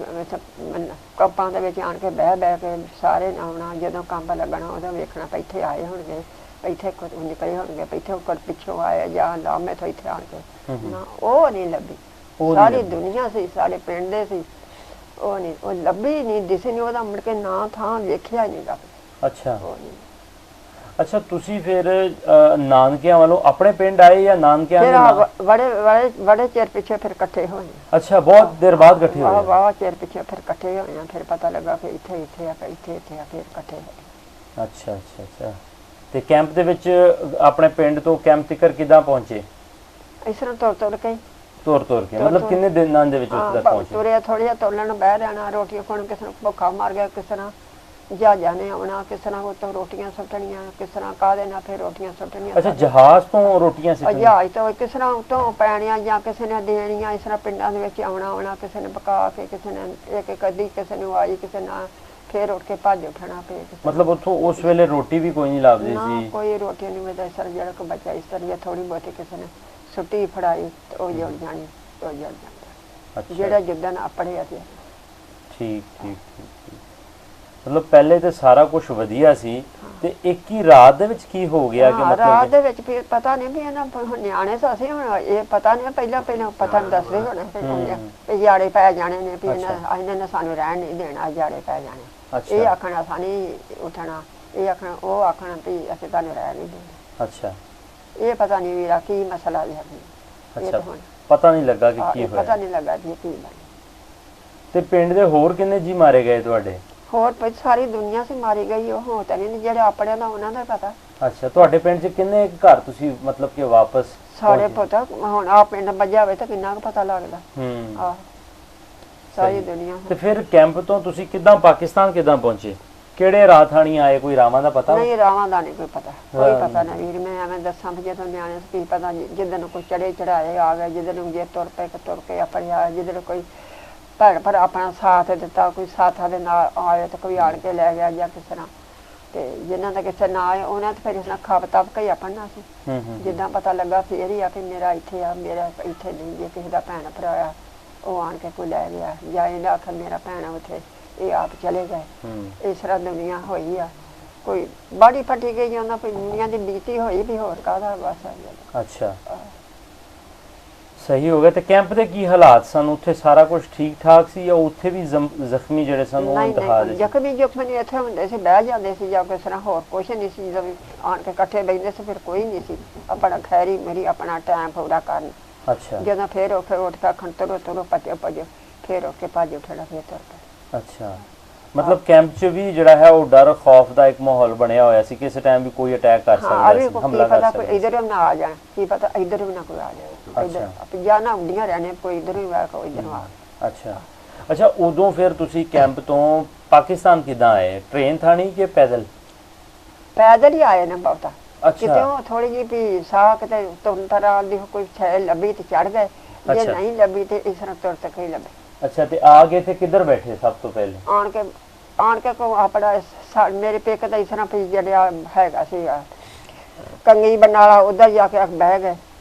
ਕੱਪਾਂ ਦੇ ਵਿੱਚ ਆਣ ਕੇ ਬਹਿ ਕੇ ਸਾਰੇ ਆਉਣਾ ਜਦੋਂ ਕੰਮ ਲੱਗਣਾ ਉਦੋਂ ਵੇਖਣਾ ਪਈ ਇੱਥੇ ਆਏ ਹੋਣਗੇ ਇੱਥੇ ਨਿਕਲੇ ਹੋਣਗੇ ਇੱਥੇ ਉੱਪਰ ਪਿੱਛੋਂ ਆਏ ਜਾਂ ਲਾਮੇ ਤੋਂ ਇੱਥੇ ਆਣ ਕੇ ਨਾ ਉਹ ਨਹੀਂ ਲੱਭੀ ਸਾਰੀ ਦੁਨੀਆ ਸੀ ਸਾਡੇ ਪਿੰਡ ਦੇ ਸੀ ਉਹ ਨਹੀਂ ਉਹ ਲੱਭੀ ਨਹੀਂ ਦਿਸੇ ਨਹੀਂ ਉਹਦਾ ਮੁੜ ਕੇ ਨਾ ਥਾਂ ਵੇਖਿਆ ਨਹੀਂ ਲੱਭ ਅੱਛਾ ਅੱਛਾ ਤੁਸੀਂ ਫਿਰ ਨਾਨਕਿਆਂ ਵੱਲੋਂ ਆਪਣੇ ਪਿੰਡ ਆਏ ਜਾਂ ਨਾਨਕਿਆਂ ਦੇ ਬੜੇ ਚਿਰ ਪਿੱਛੇ ਫਿਰ ਇਕੱਠੇ ਹੋਏ ਅੱਛਾ ਬਹੁਤ ਦੇਰ ਬਾਅਦ ਇਕੱਠੇ ਹੋਏ? ਵਾਹ ਚਿਰ ਪਿੱਛੇ ਫਿਰ ਇਕੱਠੇ ਹੋਏ ਫਿਰ ਪਤਾ ਲੱਗਾ ਕਿ ਇੱਥੇ ਆ ਇੱਥੇ ਆ ਫਿਰ ਇਕੱਠੇ ਹੋਏ ਅੱਛਾ ਅੱਛਾ ਅੱਛਾ ਤੇ ਕੈਂਪ ਦੇ ਵਿੱਚ ਆਪਣੇ ਪਿੰਡ ਤੋਂ ਕੈਂਪ ਤੱਕ ਕਿੱਦਾਂ ਪਹੁੰਚੇ? ਇਸ ਤਰ੍ਹਾਂ ਤੁਰ ਕੇ ਮਤਲਬ ਕਿੰਨੇ ਦਿਨਾਂ ਦੇ ਵਿੱਚ ਉੱਥੇ ਤੱਕ ਪਹੁੰਚੇ? ਤੁਰਿਆ ਥੋੜ੍ਹਾ ਤੋਲਣ ਬਹਿ ਰਹਿਣਾ ਰੋਟੀ ਖਾਣ ਕਿਸੇ ਨੂੰ ਭੁੱਖਾ ਮਾਰ ਗਿਆ ਕਿਸੇ ਤਰ੍ਹਾਂ ਜਹਾਜ਼ਾਂ ਨੇ ਆਉਣਾ ਕਿਸ ਤਰ੍ਹਾਂ ਉੱਤੋਂ ਰੋਟੀਆਂ ਸੁੱਟਣੀਆਂ ਕਿਸ ਤਰ੍ਹਾਂ ਕਾਹਦੇ ਨਾਲ ਫਿਰ ਰੋਟੀਆਂ ਸੁੱਟਣੀਆਂ ਅੱਛਾ ਜਹਾਜ਼ ਤੋਂ ਰੋਟੀਆਂ ਸਿੱਟਣੀਆਂ? ਜਹਾਜ਼ ਤੋਂ ਕਿਸ ਤਰ੍ਹਾਂ ਉੱਤੋਂ ਪੈਣੀਆਂ ਜਾਂ ਕਿਸੇ ਨੇ ਦੇਣੀਆਂ ਇਸ ਤਰ੍ਹਾਂ ਪਿੰਡਾਂ ਦੇ ਵਿੱਚ ਆਉਣਾ ਕਿਸੇ ਨੇ ਪਕਾ ਕੇ ਕਿਸੇ ਨੇ ਇੱਕ ਅੱਧੀ ਕਿਸੇ ਨੂੰ ਆਈ ਕਿਸੇ ਨਾਲ ਫੇਰ ਉੱਠ ਕੇ ਭੱਜ ਉੱਠਣਾ ਪਏ ਮਤਲਬ ਉੱਥੋਂ ਉਸ ਵੇਲੇ ਰੋਟੀ ਵੀ ਕੋਈ ਨਹੀਂ ਲੱਭਦੀ ਨਾ ਸੀ? ਕੋਈ ਰੋਟੀ ਨਹੀਂ ਮਿਲਦਾ ਸਰ। ਜਿਹੜਾ ਕੋ ਬੱਚਾ ਇਸ ਤਰ੍ਹਾਂ ਥੋੜੀ ਬਹੁਤੀ ਕਿਸੇ ਨੇ ਛੁੱਟੀ ਫੜਾਈ ਤੇ ਉਹ ਜੁੜ ਜਾਣੀ, ਉਹ ਜੁੜ ਜਾਂਦਾ। ਅੱਛਾ, ਜਿਹੜਾ ਜਿੱਦਣ ਆਪਣੇ ਅਤੇ ਠੀਕ ਠੀਕ ਠੀਕ ਠੀਕ। ਮਤਲਬ ਪਹਿਲੇ ਤੇ ਸਾਰਾ ਕੁਝ ਵਧੀਆ ਸੀ ਤੇ ਇੱਕ ਹੀ ਰਾਤ ਦੇ ਵਿੱਚ ਕੀ ਹੋ ਗਿਆ ਕਿ ਰਾਤ ਮਤਲਬ ਦੇ ਵਿੱਚ ਫਿਰ ਪਤਾ ਨਹੀਂ ਵੀ ਇਹਨਾਂ ਨਿਆਣੇ ਤਾਂ ਅਸੀਂ ਹੁਣ ਇਹ ਪਤਾ ਨਹੀਂ ਪਹਿਲਾਂ ਪਤਾ ਨਹੀਂ ਦੱਸਦੇ ਹੋਣੇ ਵੀ ਜਾੜੇ ਪੈ ਜਾਣੇ ਨੇ ਵੀ ਇਹਨਾਂ ਨੇ ਸਾਨੂੰ ਰਹਿਣ ਨਹੀਂ ਦੇਣਾ, ਜਾੜੇ ਪੈ ਜਾਣੇ। ਇਹ ਆਖਣਾ ਸਾਨੀ ਉੱਠਣਾ, ਇਹ ਆਖਣਾ ਉਹ ਆਖਣਾ ਵੀ ਅਸੀਂ ਤੁਹਾਨੂੰ ਰਹਿਣ ਨਹੀਂ ਦੇਣਾ। ਅੱਛਾ, ਇਹ ਪਤਾ ਨਹੀਂ ਵੀਰਾ ਕੀ ਮਸਲਾ ਜਿਹਾ ਸੀ। ਅੱਛਾ, ਪਤਾ ਨਹੀਂ ਲੱਗਾ ਕਿ ਕੀ ਪਤਾ ਹੋਇਆ। ਨਹੀਂ ਲੱਗਾ ਜੀ ਕੀ ਬਣਿਆ। ਤੇ ਪਿੰਡ ਦੇ ਹੋਰ ਕਿੰਨੇ ਜੀ ਮਾਰੇ ਗਏ ਤੁਹਾਡੇ? ਹੋਰ ਸਾਰੀ ਦੁਨੀਆ ਸੀ ਮਾਰੀ ਗਈ। ਉਹ ਹੋ ਤਾਂ ਨਹੀਂ ਜਿਹੜੇ ਆਪਣੇ ਦਾ ਉਹਨਾਂ ਦਾ ਪਤਾ। ਅੱਛਾ, ਤੁਹਾਡੇ ਪਿੰਡ 'ਚ ਕਿੰਨੇ ਘਰ ਤੁਸੀਂ ਮਤਲਬ ਕਿ ਵਾਪਸ ਸਾਰੇ ਪਤਾ ਹੁਣ ਆ ਪਿੰਡ ਵੱਜਾ ਹੋਵੇ ਤਾਂ ਕਿੰਨਾ ਕੁ ਪਤਾ ਲੱਗਦਾ। ਆਹ ਸਾਰੀ ਦੁਨੀਆ। ਤੇ ਫਿਰ ਕੈਂਪ ਤੋਂ ਤੁਸੀਂ ਕਿੱਦਾਂ ਪਾਕਿਸਤਾਨ ਕਿੱਦਾਂ ਪਹੁੰਚੇ? ਕਿਹੜੇ ਰਾਹ ਥਾਣੀ ਆਏ? ਕੋਈ ਰਾਵਾਂ ਦਾ ਪਤਾ? ਨਹੀਂ, ਰਾਵਾਂ ਦਾ ਨਹੀਂ ਕੋਈ ਪਤਾ, ਕੋਈ ਪਤਾ ਨਹੀਂ ਵੀਰ। ਮੈਂ ਐਵੇਂ ਦੱਸਾਂ ਵੀ ਜਦੋਂ ਨਿਆਣੇ ਸੀ ਪਤਾ ਜਿੱਦਣ ਕੋਈ ਚੜੇ ਚੜਾਏ ਆ ਗਏ, ਜਿੱਦਣ ਜੇ ਤੁਰ ਕੇ ਆਪਣੇ ਆ, ਜਿੱਦਣ ਕੋਈ ਭੈਣ ਭਰਾ ਆਪਣਾ ਸਾਥ ਦਿੱਤਾ, ਕੋਈ ਸਾਥਾਂ ਦੇ ਨਾਲ ਆਏ ਤਾਂ ਕੋਈ ਆਣ ਕੇ ਲੈ ਗਿਆ ਜਾਂ ਕਿਸੇ ਨਾਲ। ਤੇ ਜਿਨ੍ਹਾਂ ਦਾ ਕਿਸੇ ਨਾ ਆਏ ਉਹਨਾਂ ਤੇ ਫਿਰ ਇਸ ਨਾਲ ਖਾਬ ਤਾਬ ਕੇ ਪੜਨਾ ਸੀ। ਜਿੱਦਾਂ ਪਤਾ ਲੱਗਾ ਫਿਰ ਹੀ ਆ ਕਿ ਮੇਰਾ ਇੱਥੇ ਆ, ਮੇਰਾ ਇੱਥੇ ਨਹੀਂ। ਜੇ ਕਿਸੇ ਦਾ ਭੈਣ ਭਰਾ ਆ ਉਹ ਆਣ ਕੇ ਕੋਈ ਲੈ ਗਿਆ, ਜਾਂ ਇਹਦਾ ਆਖਰ ਮੇਰਾ ਭੈਣ ਉੱਥੇ, ਇਹ ਆਪ ਚਲੇ ਗਏ। ਇਸ ਤਰ੍ਹਾਂ ਦੁਨੀਆ ਹੋਈ ਆ। ਕੋਈ ਬਾੜੀ ਫੱਟੀ ਗਈ ਜਾਂਦਾ, ਕੋਈ ਦੁਨੀਆ ਦੀ ਬੀਤੀ ਹੋਈ ਵੀ ਹੋਰ ਕਾਹਦਾ ਬਸ। ਅੱਛਾ, ਸਹੀ ਹੋ ਗਿਆ। ਤੇ ਕੈਂਪ ਦੇ ਕੀ ਹਾਲਾਤ ਸਨ ਉੱਥੇ? ਸਾਰਾ ਕੁਝ ਠੀਕ ਠਾਕ ਸੀ ਜਾਂ ਉੱਥੇ ਵੀ ਜ਼ਖਮੀ ਜਿਹੜੇ ਸਨ ਉਹ ਇੰਤਹਾਲ? ਜ਼ਖਮੀ ਨਹੀਂ ਇੱਥੇ ਹੁੰਦੇ ਸੀ, ਬਹਿ ਜਾਂਦੇ ਸੀ ਜਾਂ ਕਿਸ ਤਰ੍ਹਾਂ, ਹੋਰ ਕੁਛ ਨਹੀਂ ਸੀ। ਜਦੋਂ ਆਣ ਕੇ ਇਕੱਠੇ ਬੈਠਦੇ ਸੀ ਫਿਰ ਕੋਈ ਨਹੀਂ ਸੀ। ਆਪਣਾ ਖੈਰੀ ਮੇਰੀ ਆਪਣਾ ਟਾਈਮ ਪੂਰਾ ਕਰਨ। ਅੱਛਾ, ਜਦੋਂ ਫਿਰ ਉੱਠ ਕੇ ਖਣ ਤੁਰੋ ਭੱਜੋ ਫਿਰ ਉੱਠ ਕੇ ਭੱਜ ਉੱਠਣਾ ਫਿਰ ਤੁਰ ਪਏ। ਅੱਛਾ, ਮਤਲਬ ਕੈਂਪ 'ਚ ਵੀ ਜਿਹੜਾ ਹੈ ਉਹ ਡਰ ਖੌਫ ਦਾ ਇੱਕ ਮਾਹੌਲ ਬਣਿਆ ਹੋਇਆ ਸੀ, ਕਿਸੇ ਟਾਈਮ ਵੀ ਕੋਈ ਅਟੈਕ ਕਰ ਸਕਦਾ ਸੀ, ਹਮਲਾ ਕਰ ਸਕਦਾ ਸੀ। ਇਧਰ ਵੀ ਨਾ ਆ ਜਾਣ, ਕੀ ਪਤਾ ਇਧਰ ਵੀ ਨਾ ਕੋਈ ਆ ਜਾਏ। ਇਧਰ ਜਾਣਾ ਹੁੰਦੀਆਂ ਰਹਿਣੇ, ਕੋਈ ਇਧਰ ਵੀ ਆ ਕੋਈ ਇਧਰ ਆ। ਅੱਛਾ ਅੱਛਾ, ਉਦੋਂ ਫਿਰ ਤੁਸੀਂ ਕੈਂਪ ਤੋਂ ਪਾਕਿਸਤਾਨ ਕਿੱਦਾਂ ਆਏ? ਟ੍ਰੇਨ ਥਾਣੀ ਕਿ ਪੈਦਲ? ਪੈਦਲ ਹੀ ਆਏ ਨੇ ਬਹੁਤਾ। ਕਿਤੇ ਥੋੜੀ ਜਿਹੀ ਵੀ ਸਾਹ ਕਿਤੇ ਤੁੰਤਰਾ ਦੀ ਕੋਈ ਛੇ ਲੱਭੀ ਤੇ ਚੜ ਗਏ, ਜੇ ਨਹੀਂ ਲੱਭੀ ਤੇ ਇਸ ਤਰ੍ਹਾਂ ਤੁਰ ਤੱਕ ਹੀ ਲੱਭੇ। ਅੱਛਾ, ਤੇ ਆ ਗਏ ਤੇ ਕਿੱਧਰ ਬੈਠੇ ਸਭ ਤੋਂ ਪਹਿਲੇ? ਆਣ ਕੇ ਕੋ ਆਪਣਾ ਮੇਰੇ ਪੇਕ ਦਾ ਇਸ ਤਰ੍ਹਾਂ ਵੀ ਜਿਹੜਾ ਹੈਗਾ ਸੀ ਕੰਗੀ ਬਨਾਲਾ, ਉੱਧਰ ਜਾ ਕੇ ਬਹਿ ਗਏ।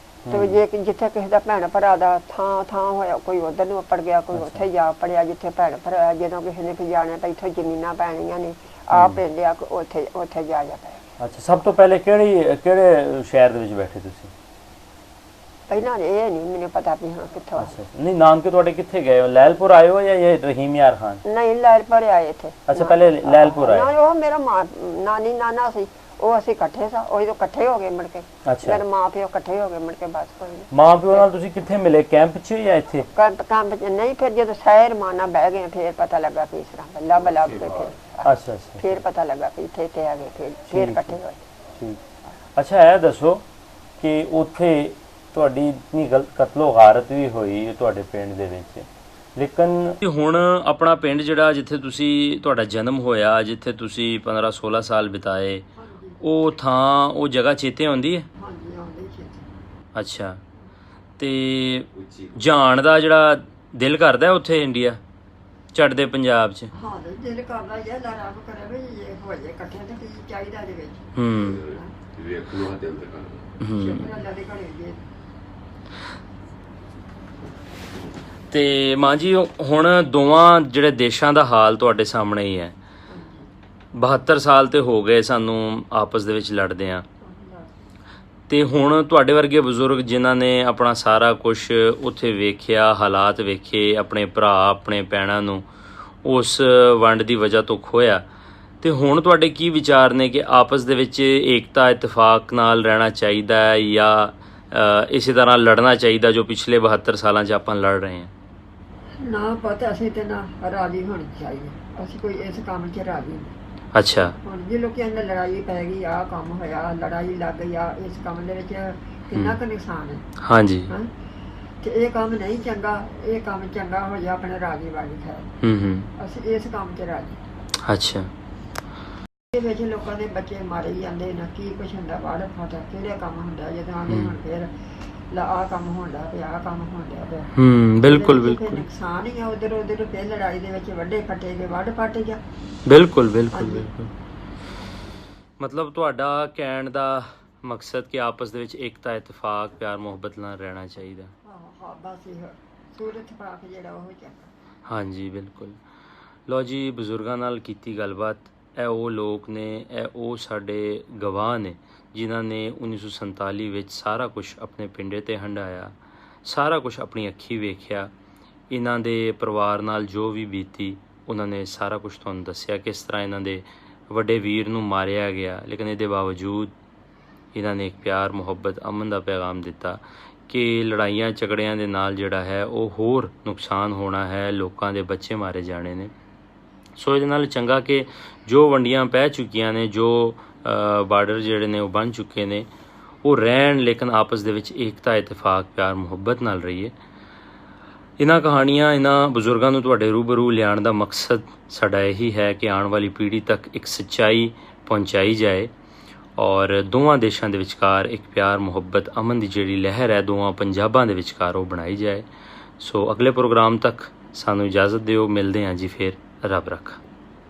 ਤੇ ਜੇ ਜਿੱਥੇ ਕਿਸੇ ਦਾ ਭੈਣ ਭਰਾ ਦਾ ਥਾਂ ਹੋਇਆ, ਕੋਈ ਉੱਧਰ ਨੂੰ ਪੜ ਗਿਆ, ਕੋਈ ਉੱਥੇ ਜਾ ਪੜਿਆ ਜਿੱਥੇ ਭੈਣ ਭਰਾ। ਜਦੋਂ ਕਿਸੇ ਨੇ ਵੀ ਜਾਣਾ ਤਾਂ ਇੱਥੋਂ ਜ਼ਮੀਨਾਂ ਪੈਣੀਆਂ ਨੇ, ਆਪ ਪੈਂਦੇ ਆ ਉੱਥੇ ਜਾ ਪਏ। ਅੱਛਾ, ਸਭ ਤੋਂ ਪਹਿਲੇ ਕਿਹੜੇ ਸ਼ਹਿਰ ਦੇ ਵਿੱਚ ਬੈਠੇ ਤੁਸੀਂ? ਪਹਿਲਾਂ ਇਹ ਨਹੀਂ ਮੈਨੂੰ ਪਤਾ ਵੀ ਹੁਣ ਕਿੱਥੋਂ। ਨਹੀਂ, ਨਾਨਕੇ ਤੁਹਾਡੇ ਕਿੱਥੇ ਗਏ ਹੋ? ਲੈਲਪੁਰ ਆਏ ਹੋ ਜਾਂ ਇਹ ਰਹੀਮ ਯਾਰ ਖਾਨ? ਨਹੀਂ, ਲੈਲਪੁਰ ਆਏ ਇੱਥੇ। ਅੱਛਾ, ਪਹਿਲੇ ਲੈਲਪੁਰ ਆਏ। ਉਹ ਮੇਰਾ ਨਾਨੀ ਨਾਨਾ ਸੀ, ਉਹ ਅਸੀਂ ਇਕੱਠੇ ਸਾਂ, ਉਹ ਜਦੋਂ ਇਕੱਠੇ ਹੋ ਗਏ ਮੁੜ ਕੇ। ਮੇਰੇ ਮਾਂ ਪਿਓ ਇਕੱਠੇ ਹੋ ਗਏ ਮੁੜ ਕੇ ਬਸ। ਕੋਈ ਨਹੀਂ। ਮਾਂ ਪਿਓ ਨਾਲ ਤੁਸੀਂ ਕਿੱਥੇ ਮਿਲੇ? ਕੈਂਪ 'ਚ ਜਾਂ ਇੱਥੇ? ਕੈਂਪ 'ਚ ਨਹੀਂ, ਫਿਰ ਜਦੋਂ ਸ਼ਹਿਰ ਮਾਨਾ ਬਹਿ ਗਏ ਫਿਰ ਪਤਾ ਲੱਗਾ ਕਿ ਇਸ ਤਰ੍ਹਾਂ ਲੱਭ ਕੇ ਫਿਰ। ਅੱਛਾ, ਫਿਰ ਪਤਾ ਲੱਗਾ ਕਿ ਇੱਥੇ ਆ ਗਏ, ਫਿਰ ਇਕੱਠੇ ਹੋਏ। ਠੀਕ। ਅੱਛਾ, ਇਹ ਦੱਸੋ ਕਿ ਉੱਥੇ ਤੁਹਾਡੀ ਇਤਨੀ ਕਤਲੋ ਗਾਰਤ ਵੀ ਹੋਈ ਤੁਹਾਡੇ ਪਿੰਡ ਦੇ ਵਿੱਚ, ਲੇਕਿਨ ਹੁਣ ਆਪਣਾ ਪਿੰਡ ਜਿਹੜਾ ਜਿੱਥੇ ਤੁਸੀਂ ਤੁਹਾਡਾ ਜਨਮ ਹੋਇਆ, ਜਿੱਥੇ ਤੁਸੀਂ 15-16 ਸਾਲ ਬਿਤਾਏ, ਉਹ ਥਾਂ ਉਹ ਜਗ੍ਹਾ ਚੇਤੇ ਆਉਂਦੀ ਹੈ? ਅੱਛਾ, ਤੇ ਜਾਣ ਦਾ ਜਿਹੜਾ ਦਿਲ ਕਰਦਾ ਉੱਥੇ ਇੰਡੀਆ ਚੜ੍ਹਦੇ ਪੰਜਾਬ 'ਚ? ਹਾਂ, ਦਿਲ ਕਰਦਾ ਜੇ ਰੱਬ ਕਰੇ ਵੀ ਇਹ ਹੋ ਜਾਏ ਇਕੱਠੇ ਤੇ ਕੀ ਚਾਹੀਦਾ ਦੇ ਵਿੱਚ। ਵੇਖ ਲੋ ਦਿਲ ਤੇ ਕਰਦਾ। ਅੱਲਾ ਦੇ ਘਰੇ ਜੇ। ਤੇ ਮਾਂ ਜੀ ਹੁਣ ਦੋਵਾਂ ਜਿਹੜੇ ਦੇਸ਼ਾਂ ਦਾ ਹਾਲ ਤੁਹਾਡੇ ਸਾਹਮਣੇ ਹੀ ਹੈ। 72 ਸਾਲ ਤੇ ਹੋ ਗਏ ਸਾਨੂੰ ਆਪਸ ਦੇ ਵਿੱਚ ਲੜਦੇ ਆ, ਤੇ ਹੁਣ ਤੁਹਾਡੇ ਵਰਗੇ ਬਜ਼ੁਰਗ ਜਿਨ੍ਹਾਂ ਨੇ ਆਪਣਾ ਸਾਰਾ ਕੁਝ ਉੱਥੇ ਵੇਖਿਆ, ਹਾਲਾਤ ਵੇਖੇ, ਆਪਣੇ ਭਰਾ ਆਪਣੇ ਭੈਣਾਂ ਨੂੰ ਉਸ ਵੰਡ ਦੀ ਵਜ੍ਹਾ ਤੋਂ ਖੋਇਆ, ਤੇ ਹੁਣ ਤੁਹਾਡੇ ਕੀ ਵਿਚਾਰ ਨੇ ਕਿ ਆਪਸ ਦੇ ਵਿੱਚ ਏਕਤਾ ਇਤਫਾਕ ਨਾਲ ਰਹਿਣਾ ਚਾਹੀਦਾ ਹੈ ਜਾਂ ਇਸੇ ਤਰ੍ਹਾਂ ਲੜਨਾ ਚਾਹੀਦਾ ਜੋ ਪਿਛਲੇ 72 ਸਾਲਾਂ 'ਚ ਆਪਾਂ ਲੜ ਰਹੇ ਹਾਂ? ਨਾ ਪਤਾ, ਅਸੀਂ ਤੇ ਨਾ ਰਾਜੀ ਹੋਣੀ ਚਾਹੀਦੀ। ਅਸੀਂ ਕੋਈ ਇਸ ਕੰਮ 'ਚ ਰਾਜੀ ਨਹੀਂ। ਅੱਛਾ, ਹੁਣ ਜੇ ਲੋਕੀ ਅੰਦਰ ਲੜਾਈ ਪੈ ਗਈ, ਆਹ ਕੰਮ ਹੋਇਆ, ਲੜਾਈ ਲੱਗ ਗਈ ਆ, ਇਸ ਕੰਮ ਦੇ ਵਿੱਚ ਕਿੰਨਾ ਕੁ ਨੁਕਸਾਨ ਹੈ। ਹਾਂਜੀ, ਤੇ ਇਹ ਕੰਮ ਨਹੀਂ ਚੰਗਾ, ਇਹ ਕੰਮ ਚੰਗਾ ਹੋ ਜਾ ਆਪਣੇ ਰਾਜੀ ਵਾਲੀ ਖੈਰ। ਅਸੀਂ ਇਸ ਕੰਮ 'ਚ ਰਾਜੀ। ਅੱਛਾ, ਇਹਦੇ ਵਿੱਚ ਲੋਕਾਂ ਦੇ ਬੱਚੇ ਮਾਰੇ ਜਾਂਦੇ ਨਾ, ਕੀ ਕੁਛ ਹੁੰਦਾ, ਬਾੜ ਫਾਟਾ ਕਿਹੜੇ ਕੰਮ ਹੁੰਦਾ। ਜਦੋਂ ਆਉਂਦੇ ਹੁਣ ਫਿਰ ਲਾ ਆਹ ਕੰਮ ਹੋਣ ਡਿਆ ਪਿਆ, ਆਹ ਕੰਮ ਹੋਣ ਡਿਆ ਪਿਆ। ਬਿਲਕੁਲ ਇਹਦੇ ਵਿੱਚ ਫਿਰ ਬਿਲਕੁਲ ਨੁਕਸਾਨ ਹੀ ਆ, ਉਧਰ ਫਿਰ ਲੜਾਈ ਦੇ ਵਿੱਚ ਵੱਡੇ ਫੱਟੇ ਗਏ, ਵੱਢ ਪੱਟ ਗਿਆ। ਬਿਲਕੁਲ ਬਿਲਕੁਲ ਹਾਂਜੀ। ਬਿਲਕੁਲ ਮਤਲਬ ਤੁਹਾਡਾ ਕਹਿਣ ਦਾ ਮਕਸਦ ਕਿ ਆਪਸ ਦੇ ਵਿੱਚ ਏਕਤਾ ਇਤਫਾਕ ਪਿਆਰ ਮੁਹੱਬਤ ਨਾਲ ਰਹਿਣਾ ਚਾਹੀਦਾ। ਹਾਂ ਬਸ ਇਹ ਸੂਰਤ ਪਾਕ ਜਿਹੜਾ ਉਹ ਚੰਗਾ। ਹਾਂਜੀ ਬਿਲਕੁਲ। ਲਓ ਜੀ, ਬਜ਼ੁਰਗਾਂ ਨਾਲ ਕੀਤੀ ਗੱਲਬਾਤ। ਇਹ ਉਹ ਲੋਕ ਨੇ, ਇਹ ਉਹ ਸਾਡੇ ਗਵਾਹ ਨੇ ਜਿਨ੍ਹਾਂ ਨੇ 1947 ਵਿੱਚ ਸਾਰਾ ਕੁਝ ਆਪਣੇ ਪਿੰਡੇ 'ਤੇ ਹੰਢਾਇਆ, ਸਾਰਾ ਕੁਝ ਆਪਣੀ ਅੱਖੀ ਵੇਖਿਆ। ਇਹਨਾਂ ਦੇ ਪਰਿਵਾਰ ਨਾਲ ਜੋ ਵੀ ਬੀਤੀ ਉਹਨਾਂ ਨੇ ਸਾਰਾ ਕੁਝ ਤੁਹਾਨੂੰ ਦੱਸਿਆ, ਕਿਸ ਤਰ੍ਹਾਂ ਇਹਨਾਂ ਦੇ ਵੱਡੇ ਵੀਰ ਨੂੰ ਮਾਰਿਆ ਗਿਆ, ਲੇਕਿਨ ਇਹਦੇ ਬਾਵਜੂਦ ਇਹਨਾਂ ਨੇ ਇੱਕ ਪਿਆਰ ਮੁਹੱਬਤ ਅਮਨ ਦਾ ਪੈਗਾਮ ਦਿੱਤਾ ਕਿ ਲੜਾਈਆਂ ਝਗੜਿਆਂ ਦੇ ਨਾਲ ਜਿਹੜਾ ਹੈ ਉਹ ਹੋਰ ਨੁਕਸਾਨ ਹੋਣਾ ਹੈ, ਲੋਕਾਂ ਦੇ ਬੱਚੇ ਮਾਰੇ ਜਾਣੇ ਨੇ। ਸੋ ਇਹਦੇ ਨਾਲ ਚੰਗਾ ਕਿ ਜੋ ਵੰਡੀਆਂ ਪੈ ਚੁੱਕੀਆਂ ਨੇ, ਜੋ ਬਾਰਡਰ ਜਿਹੜੇ ਨੇ ਉਹ ਬਣ ਚੁੱਕੇ ਨੇ, ਉਹ ਰਹਿਣ, ਲੇਕਿਨ ਆਪਸ ਦੇ ਵਿੱਚ ਏਕਤਾ ਇਤਫਾਕ ਪਿਆਰ ਮੁਹੱਬਤ ਨਾਲ ਰਹੀਏ। ਇਹਨਾਂ ਕਹਾਣੀਆਂ, ਇਹਨਾਂ ਬਜ਼ੁਰਗਾਂ ਨੂੰ ਤੁਹਾਡੇ ਰੂਬਰੂ ਲਿਆਉਣ ਦਾ ਮਕਸਦ ਸਾਡਾ ਇਹੀ ਹੈ ਕਿ ਆਉਣ ਵਾਲੀ ਪੀੜ੍ਹੀ ਤੱਕ ਇੱਕ ਸੱਚਾਈ ਪਹੁੰਚਾਈ ਜਾਏ ਔਰ ਦੋਵਾਂ ਦੇਸ਼ਾਂ ਦੇ ਵਿਚਕਾਰ ਇੱਕ ਪਿਆਰ ਮੁਹੱਬਤ ਅਮਨ ਦੀ ਜਿਹੜੀ ਲਹਿਰ ਹੈ ਦੋਵਾਂ ਪੰਜਾਬਾਂ ਦੇ ਵਿਚਕਾਰ ਉਹ ਬਣਾਈ ਜਾਏ। ਸੋ ਅਗਲੇ ਪ੍ਰੋਗਰਾਮ ਤੱਕ ਸਾਨੂੰ ਇਜਾਜ਼ਤ ਦਿਓ, ਮਿਲਦੇ ਹਾਂ ਜੀ ਫਿਰ, ਰੱਬ ਰੱਖਾ।